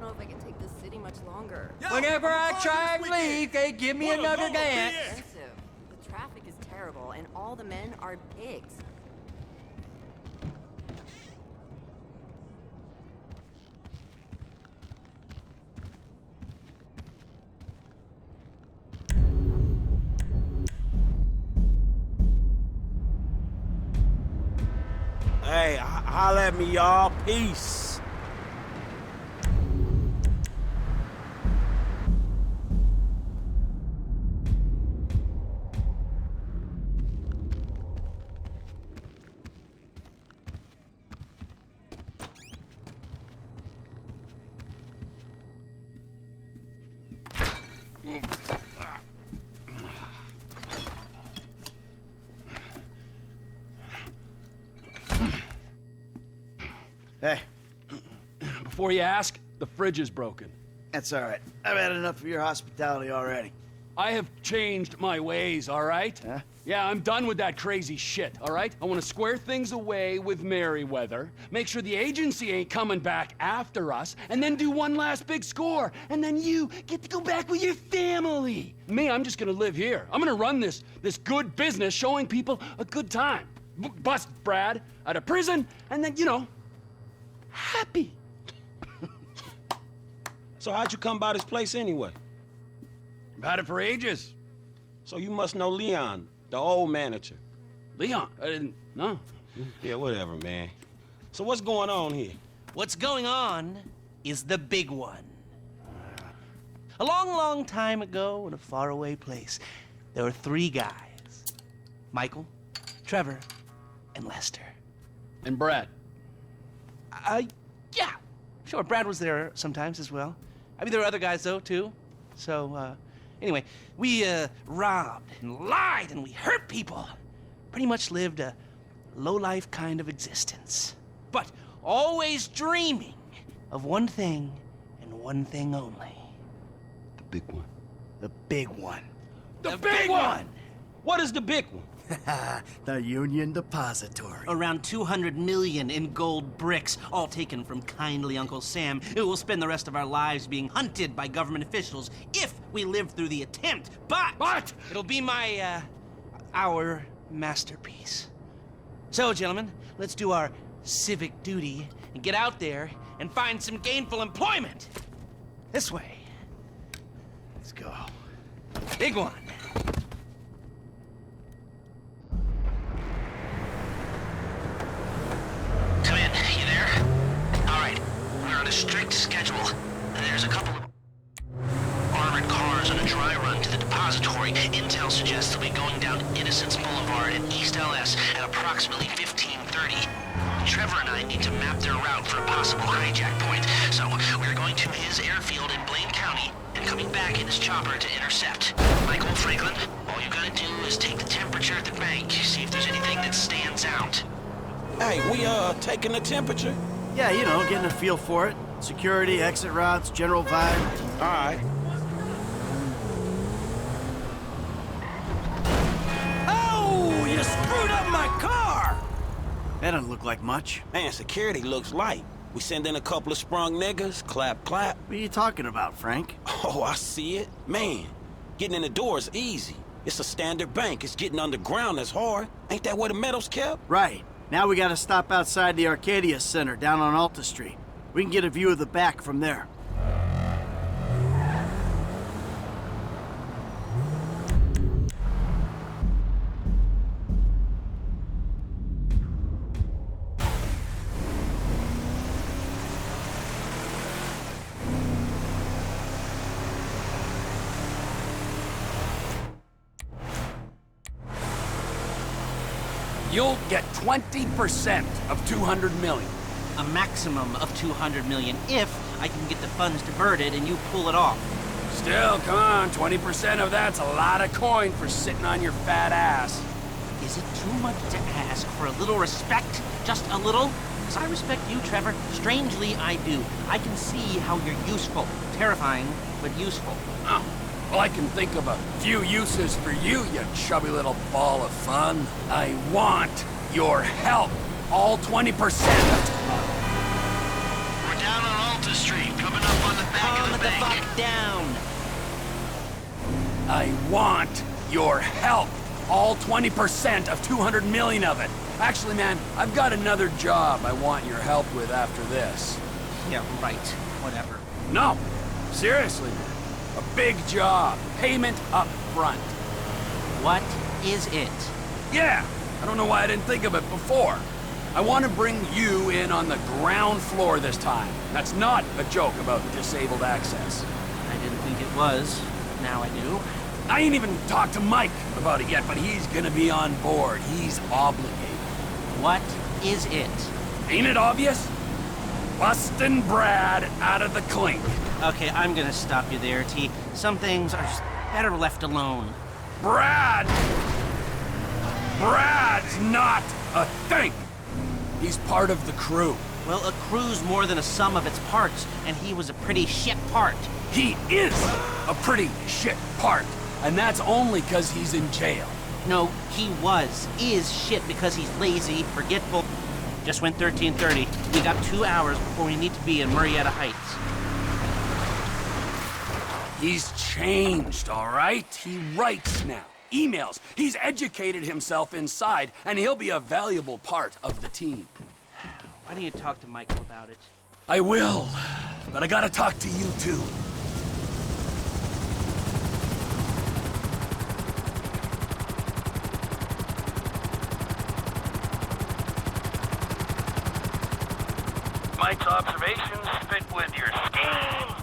know if I can take this city much longer. Whenever I try and leave, they give me another dance. Expensive. The traffic is terrible, and all the men are pigs. Hey, holla at me, y'all. Peace. Hey, Before you ask, the fridge is broken. that's all right. I've had enough of your hospitality already. I have changed my ways, all right? Huh? Yeah, I'm done with that crazy shit, all right? I want to square things away with Merryweather, make sure the agency ain't coming back after us, and then do one last big score. And then you get to go back with your family. Me, I'm just gonna live here. I'm gonna run this good business showing people a good time. Bust Brad out of prison, and then, you know, happy. So how'd you come by this place anyway? I've had it for ages. So you must know Leon, the old manager. Leon, I didn't know. Yeah, whatever, man. So what's going on here? What's going on is the big one. A long, long time ago in a faraway place, there were three guys. Michael, Trevor, and Lester. And Brad. Yeah. Sure, Brad was there sometimes as well. I mean, there were other guys, though, too. So, anyway, we, robbed and lied and we hurt people. Pretty much lived a low-life kind of existence. But always dreaming of one thing and one thing only. The big one. The big one. The big one! What is the big one? The Union Depository. Around 200 million in gold bricks, all taken from kindly Uncle Sam, who will spend the rest of our lives being hunted by government officials if we live through the attempt. But it'll be our masterpiece. So, gentlemen, let's do our civic duty and get out there and find some gainful employment. This way. Let's go. Big one. Come in. You there? All right. We're on a strict schedule. There's a couple of armored cars on a dry run to the depository. Intel suggests they'll be going down Innocence Boulevard in East LS at approximately 15:30. Trevor and I need to map their route for a possible hijack point. So we're going to his airfield in Blaine County and coming back in his chopper to intercept. Michael Franklin, all you gotta do is take the temperature at the bank, see if there's anything that stands out. Hey, we taking the temperature? Yeah, you know, getting a feel for it. Security, exit routes, general vibe. All right. Oh, you screwed up my car! That doesn't look like much. Man, security looks light. We send in a couple of sprung niggas, clap, clap. What are you talking about, Frank? Oh, I see it. Man, getting in the door is easy. It's a standard bank. It's getting underground that's hard. Ain't that where the metal's kept? Right. Now we gotta stop outside the Arcadia Center down on Alta Street. We can get a view of the back from there. You'll get 20% of 200 million. A maximum of 200 million if I can get the funds diverted and you pull it off. Still, come on, 20% of that's a lot of coin for sitting on your fat ass. Is it too much to ask for a little respect? Just a little? Because I respect you, Trevor. Strangely, I do. I can see how you're useful. Terrifying, but useful. Oh, well, I can think of a few uses for you, you chubby little ball of fun. I want your help. All 20%. We're down on Alta Street, coming up on the down. I want your help. All 20% of 200 million of it. Actually, man, I've got another job I want your help with after this. Yeah, right. Whatever. No, seriously, man. A big job. Payment up front. What is it? Yeah, I don't know why I didn't think of it before. I want to bring you in on the ground floor this time. That's not a joke about disabled access. I didn't think it was. Now I do. I ain't even talked to Mike about it yet, but he's gonna be on board. He's obligated. What is it? Ain't it obvious? Bustin' Brad out of the clink. Okay, I'm gonna stop you there, T. Some things are just better left alone. Brad's not a thing. He's part of the crew. Well, a crew's more than a sum of its parts, and he was a pretty shit part. He is a pretty shit part, and that's only because he's in jail. No, he is shit because he's lazy, forgetful. Just went 13:30. We got 2 hours before we need to be in Murrieta Heights. He's changed, all right? He writes now, emails. He's educated himself inside, and he'll be a valuable part of the team. Why don't you talk to Michael about it? I will, but I gotta talk to you too. Mike's observations fit with your scheme?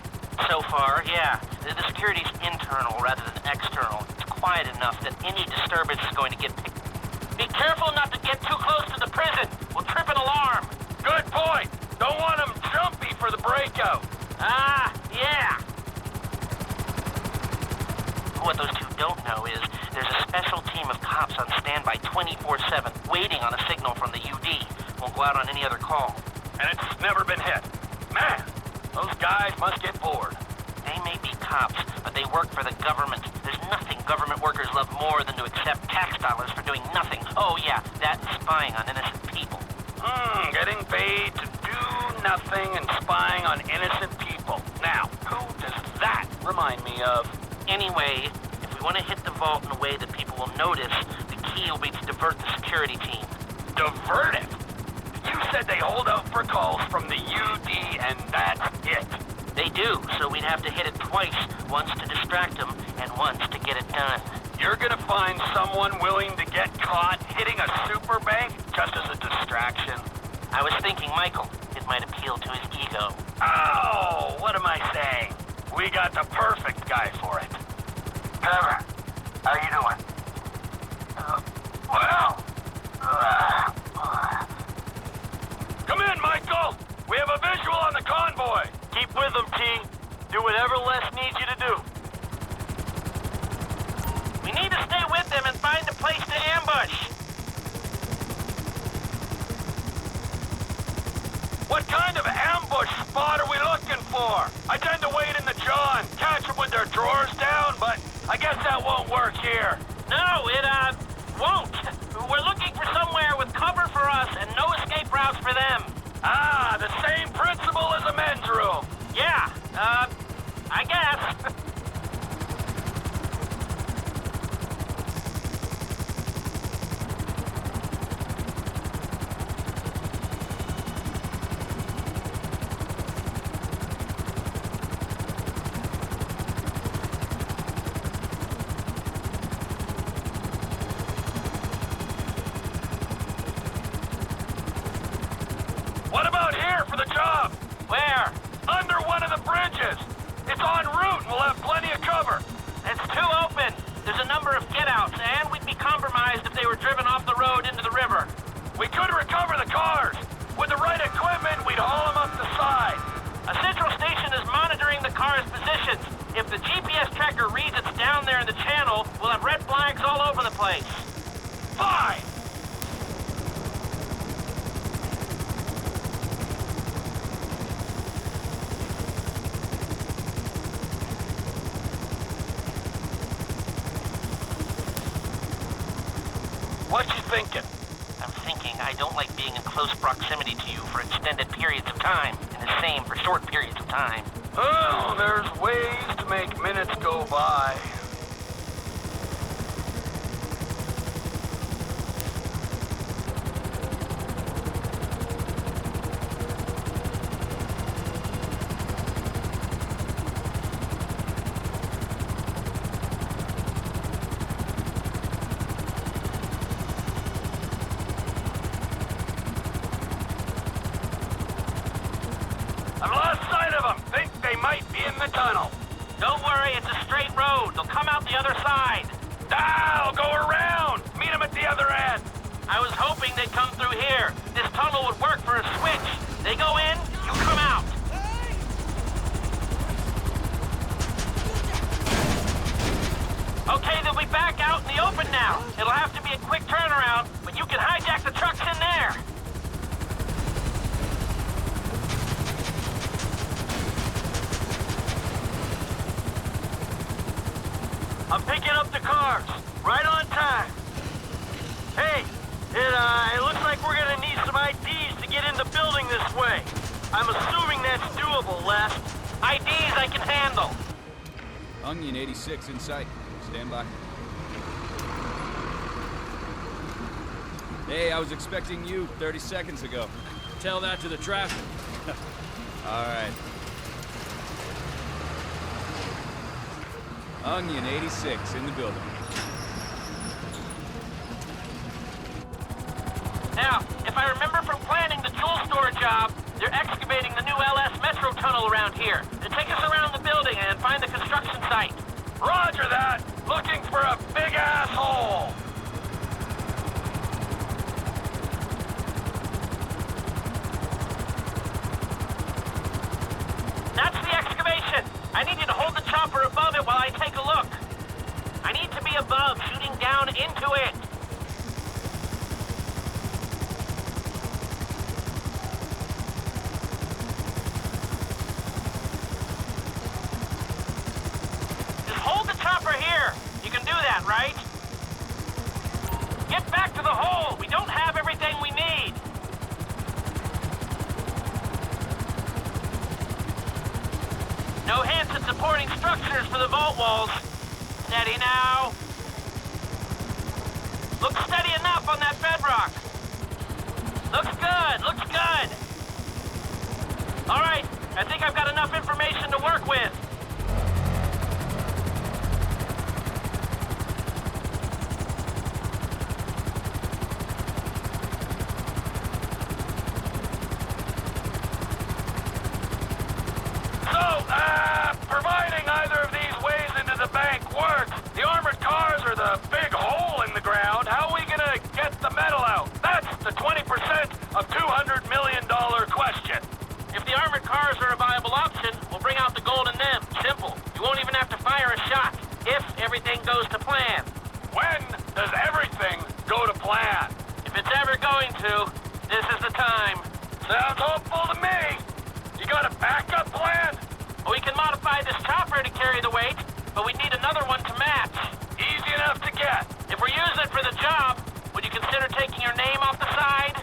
So far, yeah. The security's internal rather than external. It's quiet enough that any disturbance is going to get picked. Be careful not to get too close to the prison. We'll trip an alarm. Good point. Don't want them jumpy for the breakout. Ah, yeah. What those two don't know is there's a special team of cops on standby 24/7, waiting on a signal from the UD. Won't go out on any other call. And it's never been hit. Man, those guys must get bored. They may be cops, but they work for the government. There's nothing government workers love more than to accept tax dollars for doing nothing. Oh yeah, that's spying on innocent people. Getting paid to do nothing and spying on innocent people. Now, who does that remind me of? Anyway, if we want to hit the vault in a way that people will notice, the key will be to divert the security team. Divert it? You said they hold out for calls from the UD and that's it. They do, so we'd have to hit it twice, once to distract them and once to get it done. You're gonna find someone willing to get caught hitting a super bank just as a distraction? I was thinking Michael. It might appeal to his ego. Oh, what am I saying? We got the perfect guy for it. Trevor, how you doing? Come in, Michael! We have a visual on the convoy! Keep with them, T. Do whatever Les needs you to do. We need to stay with them and find a place to ambush. What kind of ambush spot are we looking for? I tend to wait in the jaw and catch them with their drawers down, but I guess that won't work here. No, it, won't. We're looking for somewhere with cover for us and no escape routes for them. Ah, the same principle as a men's room. Yeah, I guess. What about here for the job? Where? Under one of the bridges. It's en route and we'll have plenty of cover. It's too open. There's a number of get-outs, and we'd be compromised if they were driven off the road into the river. We could recover the cars. With the right equipment, we'd haul them up the side. A central station is monitoring the car's positions. If the GPS tracker reads it's down there in the channel, we'll have red flags all over the place. Fine! What you thinking? I'm thinking I don't like being in close proximity to you for extended periods of time. the same for short periods of time. Oh, there's ways to make minutes go by. I've lost sight of them. Think they might be in the tunnel. Don't worry, it's a straight road. They'll come out the other side. I'll go around. Meet them at the other end. I was hoping they'd come through here. This tunnel would work for a switch. They go in, you come out. Okay, they'll be back out in the open now. It'll have to be a quick turnaround, but you can hijack the trucks in there. I'm picking up the cars. Right on time. Hey, it looks like we're gonna need some IDs to get in the building this way. I'm assuming that's doable, Les. IDs I can handle. Onion 86 in sight. Stand by. Hey, I was expecting you 30 seconds ago. Tell that to the traffic. All right. Onion 86 in the building. Now, if I remember from planning the jewel store job, they're excavating the new LS Metro tunnel around here. They take us around the building and find the construction site. Roger that. Looking for a big asshole. That's the excavation. I need you to hold the chopper above it while I take a look. I need to be above, shooting down into it. Just hold the chopper here. You can do that, right? Get back to the hole. We don't have everything we need. No hints at supporting structures for the vault walls. Steady now. Looks steady enough on that bedrock. Looks good, looks good. All right, I think I've got enough information to work with. Providing either of these ways into the bank works, the armored cars are the big hole in the ground. How are we gonna get the metal out? That's the 20% of $200 million question. If the armored cars are a viable option, we'll bring out the gold in them. Simple. You won't even have to fire a shot, if everything goes to plan. When does everything go to plan? If it's ever going to, this is the time. Sounds hopeful to me. You got a backup plan? We can modify this chopper to carry the weight, but we need another one to match. Easy enough to get. If we're using it for the job, would you consider taking your name off the side?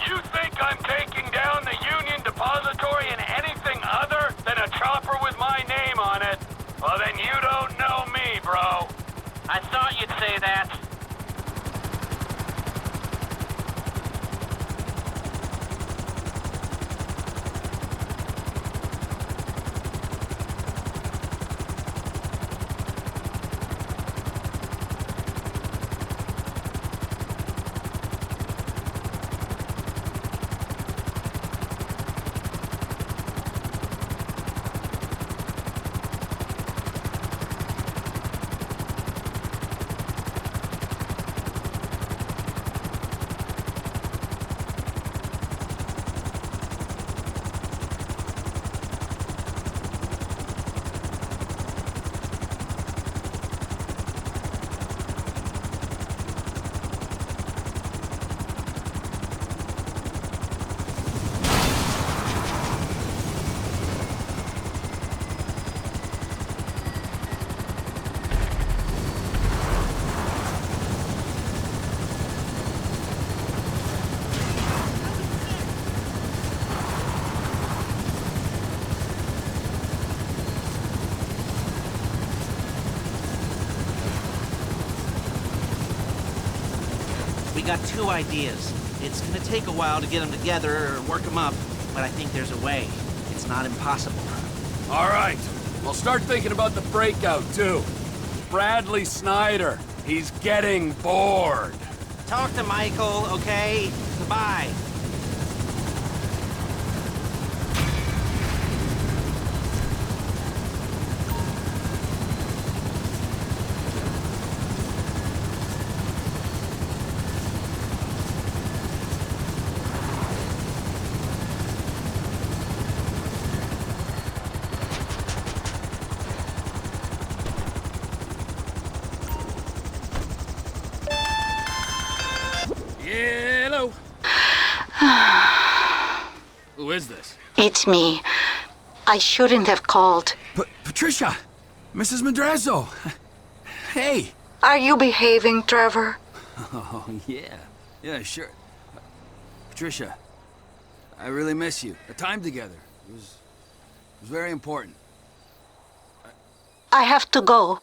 You think I'm taking down the Union Depository in anything other than a chopper with my name on it? Well, then you don't know me, bro. I thought you'd say that. got two ideas. It's gonna take a while to get them together or work them up, but I think there's a way. It's not impossible. All right. We'll start thinking about the breakout, too. Bradley Snyder. He's getting bored. Talk to Michael, okay? Goodbye. Hello. Who is this? It's me. I shouldn't have called. Patricia! Mrs. Madrazo! Hey! Are you behaving, Trevor? Oh, yeah. Yeah, sure. Patricia, I really miss you. The time together. It was very important. I have to go.